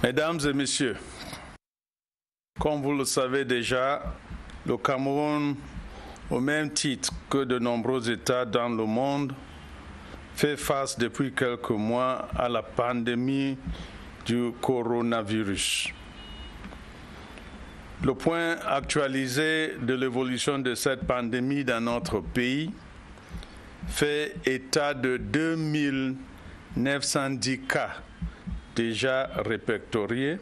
Mesdames et messieurs, comme vous le savez déjà, le Cameroun, au même titre que de nombreux États dans le monde, fait face depuis quelques mois à la pandémie du coronavirus. Le point actualisé de l'évolution de cette pandémie dans notre pays fait état de 2910 cas déjà répertoriés.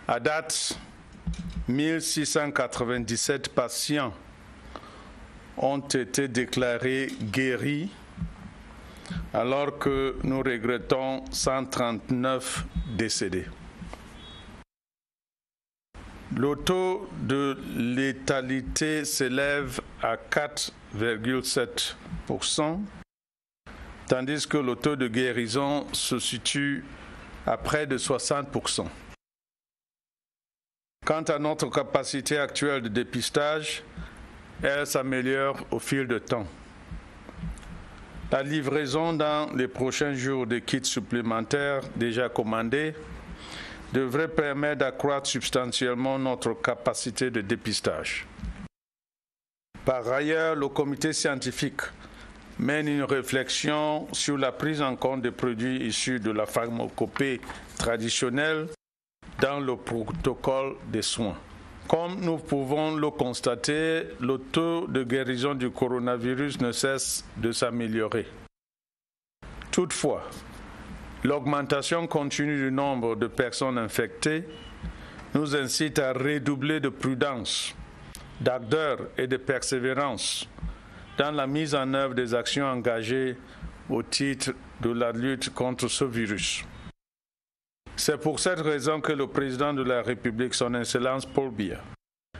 À date, 1697 patients ont été déclarés guéris, alors que nous regrettons 139 décédés. Le taux de létalité s'élève à 4,7%, tandis que le taux de guérison se situe à près de 60%. Quant à notre capacité actuelle de dépistage, elle s'améliore au fil du temps. La livraison dans les prochains jours de kits supplémentaires déjà commandés devrait permettre d'accroître substantiellement notre capacité de dépistage. Par ailleurs, le comité scientifique mène une réflexion sur la prise en compte des produits issus de la pharmacopée traditionnelle dans le protocole des soins. Comme nous pouvons le constater, le taux de guérison du coronavirus ne cesse de s'améliorer. Toutefois, l'augmentation continue du nombre de personnes infectées nous incite à redoubler de prudence, d'ardeur et de persévérance dans la mise en œuvre des actions engagées au titre de la lutte contre ce virus. C'est pour cette raison que le président de la République, son Excellence Paul Biya,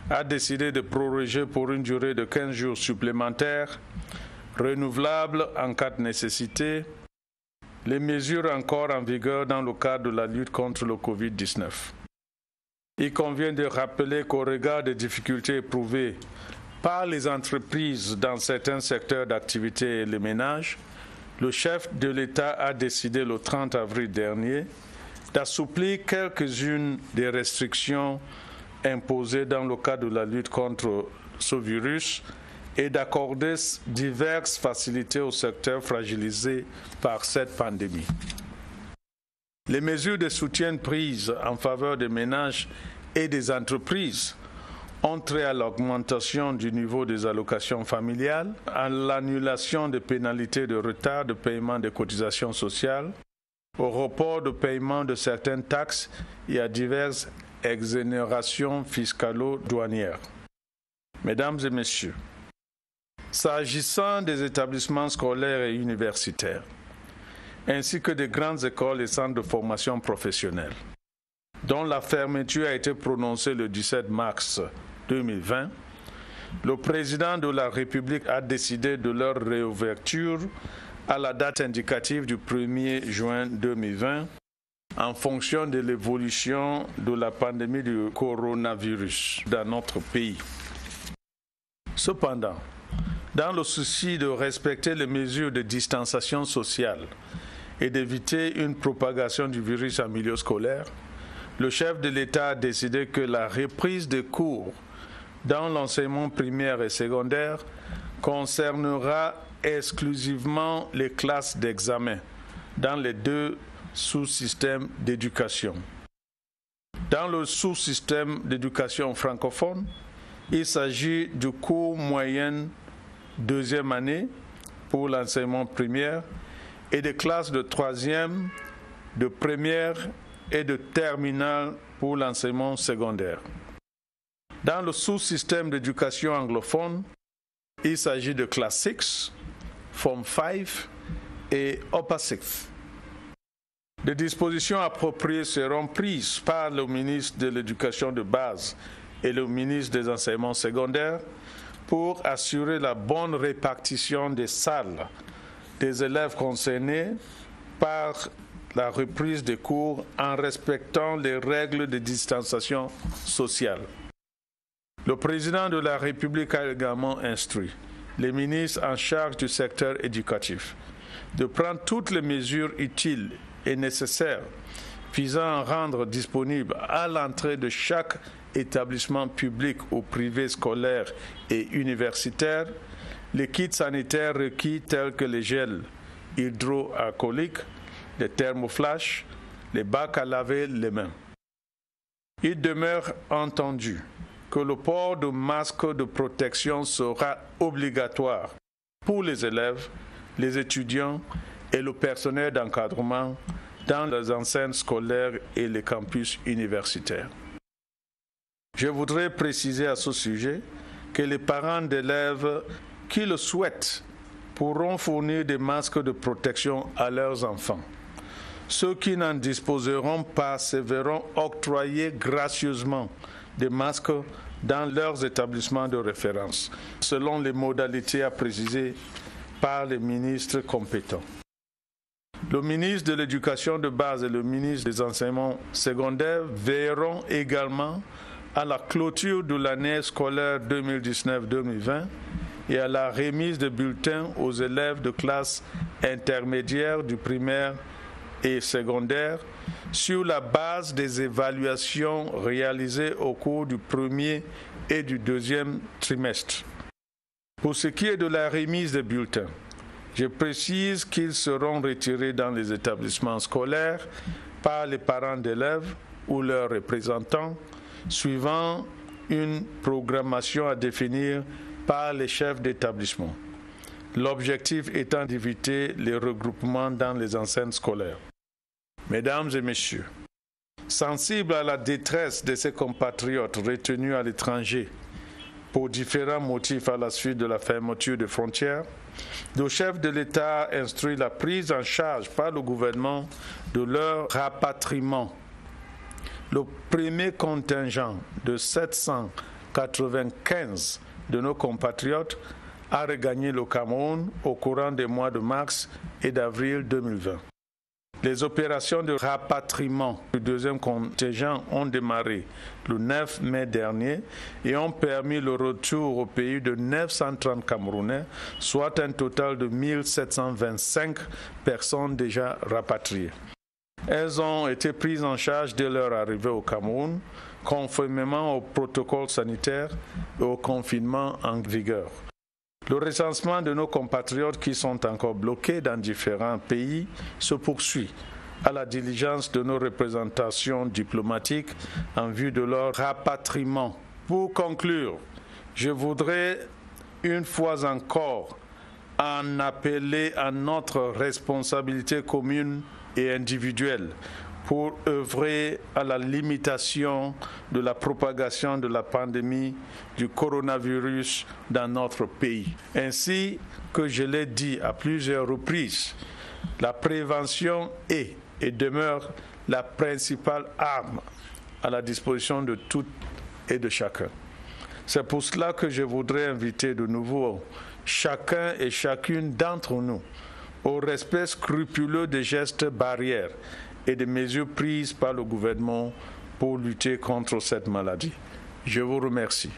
a décidé de proroger pour une durée de 15 jours supplémentaires, renouvelables en cas de nécessité, les mesures encore en vigueur dans le cadre de la lutte contre le Covid-19. Il convient de rappeler qu'au regard des difficultés éprouvées par les entreprises dans certains secteurs d'activité et les ménages, le chef de l'État a décidé le 30 avril dernier d'assouplir quelques-unes des restrictions imposées dans le cadre de la lutte contre ce virus et d'accorder diverses facilités aux secteurs fragilisés par cette pandémie. Les mesures de soutien prises en faveur des ménages et des entreprises ont trait à l'augmentation du niveau des allocations familiales, à l'annulation des pénalités de retard de paiement des cotisations sociales, au report de paiement de certaines taxes et à diverses exonérations fiscalo-douanières. Mesdames et messieurs, s'agissant des établissements scolaires et universitaires, ainsi que des grandes écoles et centres de formation professionnelle, dont la fermeture a été prononcée le 17 mars 2020, le président de la République a décidé de leur réouverture à la date indicative du 1er juin 2020 en fonction de l'évolution de la pandémie du coronavirus dans notre pays. Cependant, dans le souci de respecter les mesures de distanciation sociale et d'éviter une propagation du virus en milieu scolaire, le chef de l'État a décidé que la reprise des cours dans l'enseignement primaire et secondaire concernera exclusivement les classes d'examen dans les deux sous-systèmes d'éducation. Dans le sous-système d'éducation francophone, il s'agit du cours moyen deuxième année pour l'enseignement primaire et des classes de troisième, de première et de terminale pour l'enseignement secondaire. Dans le sous-système d'éducation anglophone, il s'agit de classe 6, Form 5 et Upper 6. Des dispositions appropriées seront prises par le ministre de l'Éducation de base et le ministre des Enseignements secondaires pour assurer la bonne répartition des salles des élèves concernés par la reprise des cours en respectant les règles de distanciation sociale. Le président de la République a également instruit les ministres en charge du secteur éducatif de prendre toutes les mesures utiles et nécessaires visant à rendre disponible à l'entrée de chaque établissement public ou privé scolaire et universitaire les kits sanitaires requis tels que les gels hydroalcooliques, les thermoflash, les bacs à laver les mains. Il demeure entendu que le port de masques de protection sera obligatoire pour les élèves, les étudiants et le personnel d'encadrement dans les enseignes scolaires et les campus universitaires. Je voudrais préciser à ce sujet que les parents d'élèves qui le souhaitent pourront fournir des masques de protection à leurs enfants. Ceux qui n'en disposeront pas se verront octroyer gracieusement des masques dans leurs établissements de référence, selon les modalités à préciser par les ministres compétents. Le ministre de l'Éducation de base et le ministre des Enseignements secondaires veilleront également à la clôture de l'année scolaire 2019-2020 et à la remise de bulletins aux élèves de classe intermédiaire du primaire et secondaire sur la base des évaluations réalisées au cours du premier et du deuxième trimestre. Pour ce qui est de la remise des bulletins, je précise qu'ils seront retirés dans les établissements scolaires par les parents d'élèves ou leurs représentants, suivant une programmation à définir par les chefs d'établissement. L'objectif étant d'éviter les regroupements dans les enseignes scolaires. Mesdames et messieurs, sensibles à la détresse de ces compatriotes retenus à l'étranger pour différents motifs à la suite de la fermeture des frontières, le chef de l'État instruit la prise en charge par le gouvernement de leur rapatriement. Le premier contingent de 795 de nos compatriotes a regagné le Cameroun au courant des mois de mars et d'avril 2020. Les opérations de rapatriement du deuxième contingent ont démarré le 9 mai dernier et ont permis le retour au pays de 930 Camerounais, soit un total de 1725 personnes déjà rapatriées. Elles ont été prises en charge dès leur arrivée au Cameroun, conformément au protocole sanitaire et au confinement en vigueur. Le recensement de nos compatriotes qui sont encore bloqués dans différents pays se poursuit à la diligence de nos représentations diplomatiques en vue de leur rapatriement. Pour conclure, je voudrais une fois encore en appeler à notre responsabilité commune et individuelle pour œuvrer à la limitation de la propagation de la pandémie du coronavirus dans notre pays. Ainsi que je l'ai dit à plusieurs reprises, la prévention est et demeure la principale arme à la disposition de toutes et de chacun. C'est pour cela que je voudrais inviter de nouveau chacun et chacune d'entre nous au respect scrupuleux des gestes barrières et des mesures prises par le gouvernement pour lutter contre cette maladie. Je vous remercie.